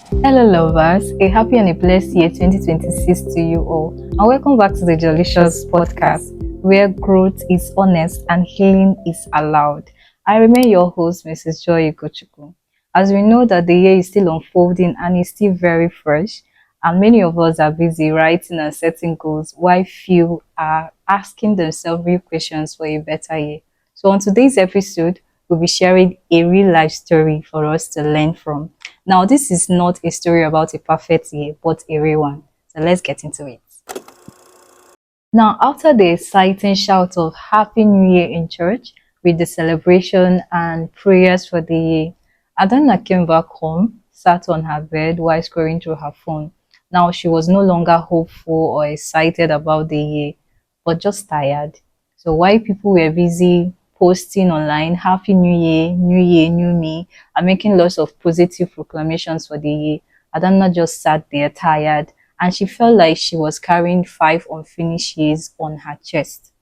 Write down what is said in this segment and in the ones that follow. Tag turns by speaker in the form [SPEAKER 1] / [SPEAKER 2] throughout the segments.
[SPEAKER 1] Hello, lovers. A happy and a blessed year 2026 to you all. And welcome back to the Joilicious Podcast, where growth is honest and healing is allowed. I remain your host, Mrs. Joy Igochukwu. As we know that the year is still unfolding and is still very fresh, and many of us are busy writing and setting goals, while few are asking themselves real questions for a better year. So, on today's episode, we'll be sharing a real life story for us to learn from. Now, this is not a story about a perfect year, but a real one. So let's get into it. Now, after the exciting shout of Happy New Year in church, with the celebration and prayers for the year, Adana came back home, sat on her bed while scrolling through her phone. Now, she was no longer hopeful or excited about the year, but just tired. So while people were busy posting online, Happy New Year, New Me, and making lots of positive proclamations for the year, Adana just sat there tired, and she felt like she was carrying 5 unfinished years on her chest.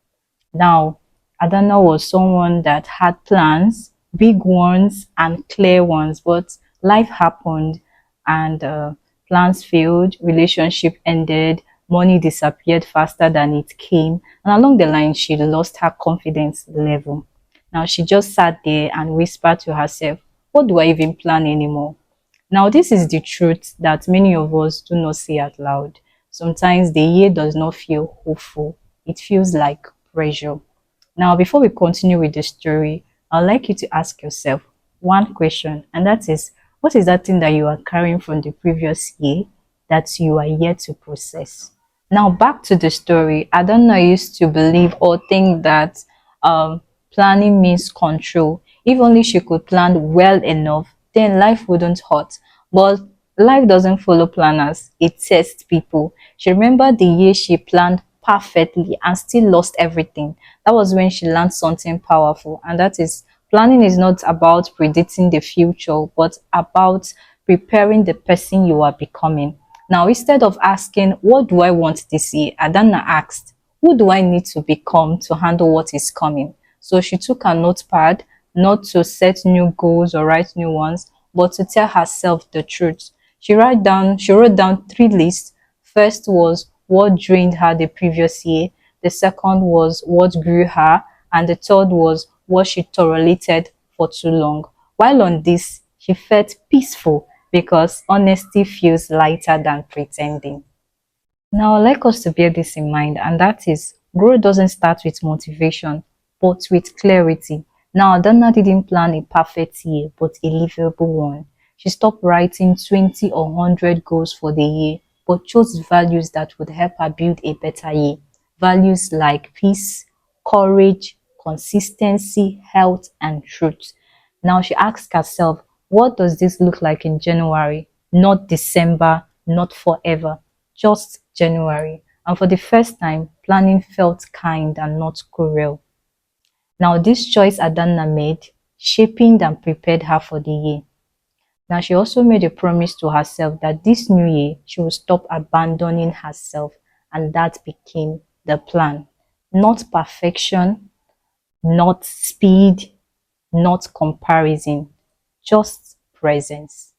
[SPEAKER 1] Now, Adana was someone that had plans, big ones and clear ones, but life happened and plans failed, relationship ended, money disappeared faster than it came, and along the line, she lost her confidence level. Now, she just sat there and whispered to herself, what do I even plan anymore? Now, this is the truth that many of us do not say out loud. Sometimes the year does not feel hopeful, it feels like pressure. Now, before we continue with the story, I'd like you to ask yourself one question, and that is, what is that thing that you are carrying from the previous year that you are yet to process? Now, back to the story. I don't know, I used to believe or think that planning means control. If only she could plan well enough, then life wouldn't hurt. But life doesn't follow planners, it tests people. She remembered the year she planned perfectly and still lost everything. That was when she learned something powerful, and that is planning is not about predicting the future, but about preparing the person you are becoming. Now, instead of asking, what do I want this year? Adana asked, who do I need to become to handle what is coming? So she took a notepad, not to set new goals or write new ones, but to tell herself the truth. She wrote down 3 lists. First was what drained her the previous year, the second was what grew her, and the third was what she tolerated for too long. While on this, she felt peaceful because honesty feels lighter than pretending. Now, I'd like us to bear this in mind, and that is growth doesn't start with motivation, but with clarity. Now, Dana didn't plan a perfect year, but a livable one. She stopped writing 20 or 100 goals for the year, but chose values that would help her build a better year. Values like peace, courage, consistency, health, and truth. Now she asks herself, what does this look like in January? Not December, not forever, just January. And for the first time, planning felt kind and not cruel. Now this choice Adana made, shaping and prepared her for the year. Now she also made a promise to herself that this new year she will stop abandoning herself, and that became the plan. Not perfection, not speed, not comparison, just presence.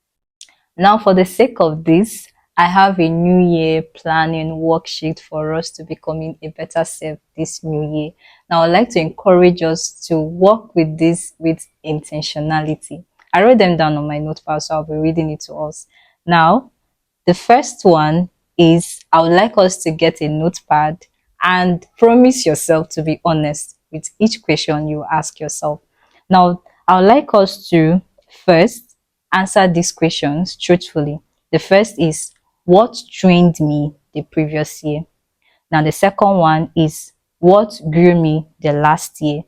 [SPEAKER 1] Now, for the sake of this, I have a new year planning worksheet for us to becoming a better self this new year. Now, I'd like to encourage us to work with this with intentionality. I wrote them down on my notepad, so I'll be reading it to us. Now, the first one is I would like us to get a notepad and promise yourself to be honest with each question you ask yourself. Now, I would like us to first answer these questions truthfully. The first is, what trained me the previous year? Now, the second one is, what grew me the last year?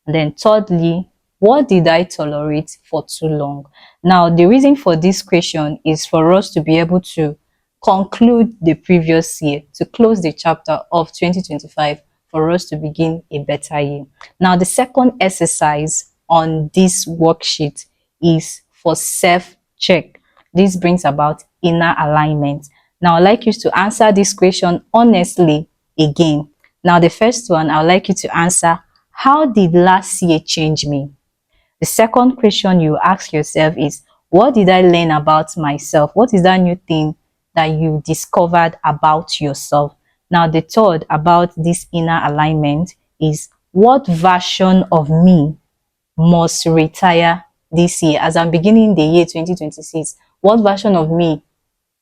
[SPEAKER 1] And then thirdly, what did I tolerate for too long? Now, the reason for this question is for us to be able to conclude the previous year, to close the chapter of 2025, for us to begin a better year. Now, the second exercise on this worksheet is for self-check. This brings about inner alignment. Now, I'd like you to answer this question honestly again. Now, the first one, I'd like you to answer, how did last year change me? The second question you ask yourself is, What did I learn about myself? What is that new thing that you discovered about yourself? Now, the third about this inner alignment is, what version of me must retire this year? As I'm beginning the year 2026, what version of me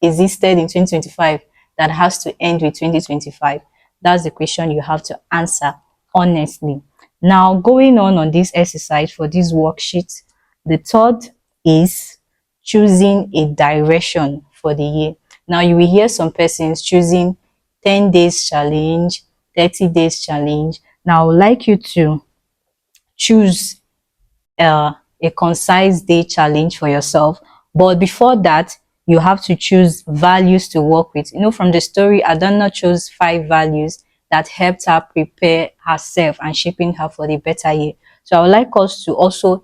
[SPEAKER 1] existed in 2025 that has to end with 2025? That's the question you have to answer honestly. Now, going on this exercise for this worksheet, the third is choosing a direction for the year. Now, you will hear some persons choosing 10 days challenge, 30 days challenge. Now, I would like you to choose a concise day challenge for yourself. But before that, you have to choose values to work with. You know, from the story, Adana chose 5 values that helped her prepare herself and shaping her for the better year. So I would like us to also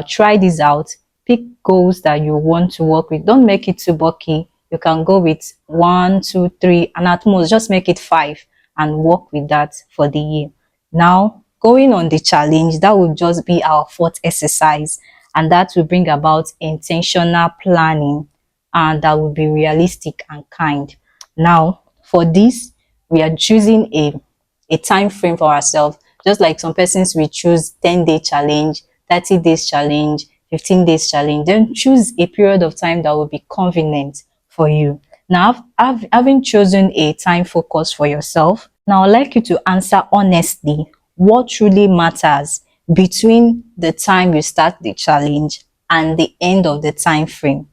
[SPEAKER 1] try this out. Pick goals that you want to work with. Don't make it too bulky. You can go with 1, 2, 3, and at most just make it 5 and work with that for the year. Now, going on the challenge, that will just be our fourth exercise, and that will bring about intentional planning, and that will be realistic and kind. Now, for this, we are choosing a time frame for ourselves. Just like some persons will choose 10-day challenge, 30 days challenge, 15 days challenge. Then choose a period of time that will be convenient for you. Now, having chosen a time focus for yourself, now I'd like you to answer honestly what truly matters between the time you start the challenge and the end of the time frame.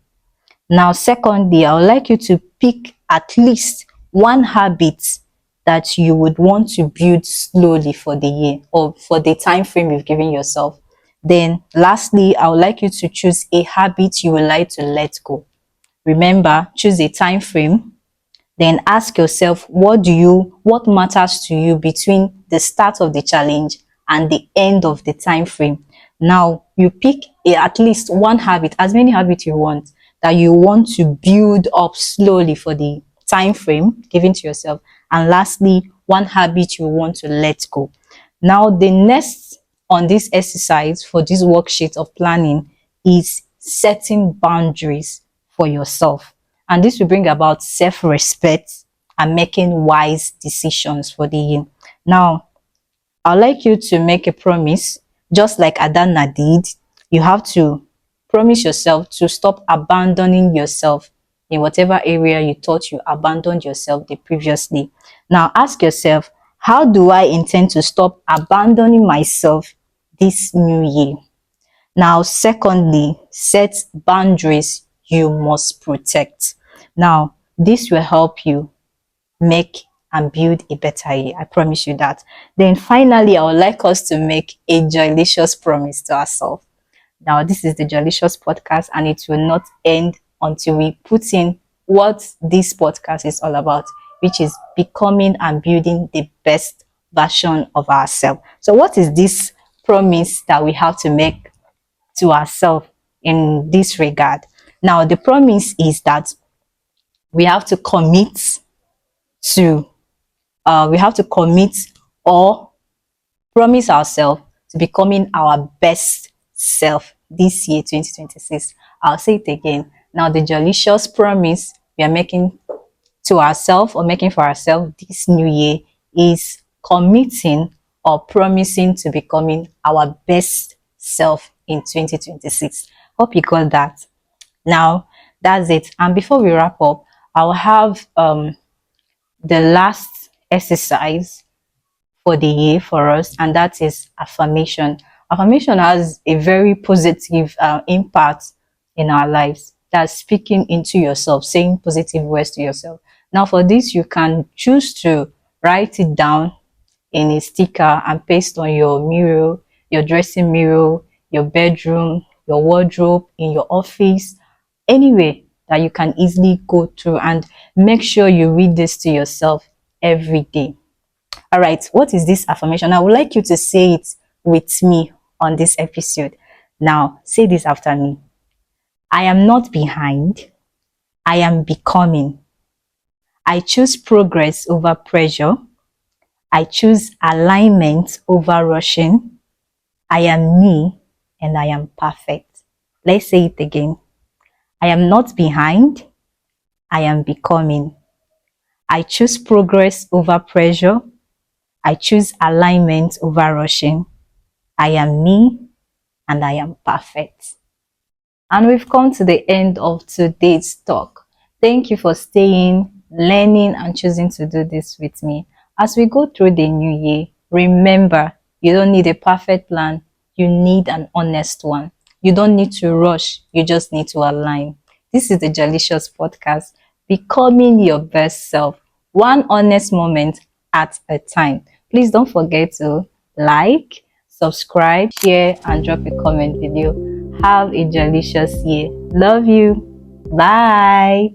[SPEAKER 1] Now, secondly, I would like you to pick at least one habit that you would want to build slowly for the year or for the time frame you've given yourself. Then, lastly, I would like you to choose a habit you would like to let go. Remember, choose a time frame. Then ask yourself, what matters to you between the start of the challenge and the end of the time frame. Now, you pick at least one habit, as many habits you want, that you want to build up slowly for the time frame given to yourself. And lastly, one habit you want to let go. Now, the next on this exercise for this worksheet of planning is setting boundaries for yourself. And this will bring about self-respect and making wise decisions for the year. Now, I'd like you to make a promise, just like Adana did. You have to promise yourself to stop abandoning yourself in whatever area you thought you abandoned yourself the previously. Now, ask yourself, how do I intend to stop abandoning myself this new year? Now, secondly, set boundaries you must protect. Now, this will help you make and build a better year. I promise you that. Then finally, I would like us to make a joylicious promise to ourselves. Now, this is the Joilicious Podcast, and it will not end until we put in what this podcast is all about, which is becoming and building the best version of ourselves. So, what is this promise that we have to make to ourselves in this regard? Now, the promise is that we have to commit to we have to commit or promise ourselves to becoming our best self this year 2026. I'll say it again. Now, the Joilicious promise we are making to ourselves or making for ourselves this new year is committing or promising to becoming our best self in 2026. Hope you got that. Now, that's it. And before we wrap up, I'll have the last exercise for the year for us, and that is affirmation. Affirmation has a very positive impact in our lives. That's speaking into yourself, saying positive words to yourself. Now, for this, you can choose to write it down in a sticker and paste on your mirror, your dressing mirror, your bedroom, your wardrobe, in your office, anywhere that you can easily go to, and make sure you read this to yourself every day. All right, what is this affirmation? I would like you to say it with me on this episode. Now, say this after me. I am not behind. I am becoming. I choose progress over pressure. I choose alignment over rushing. I am me and I am perfect. Let's say it again. I am not behind. I am becoming. I choose progress over pressure. I choose alignment over rushing. I am me and I am perfect. And we've come to the end of today's talk. Thank you for staying, learning, and choosing to do this with me. As we go through the new year, remember, you don't need a perfect plan. You need an honest one. You don't need to rush. You just need to align. This is the Joilicious Podcast, becoming your best self, one honest moment at a time. Please don't forget to like, subscribe, share, and drop a comment below. Have a delicious year. Love you. Bye.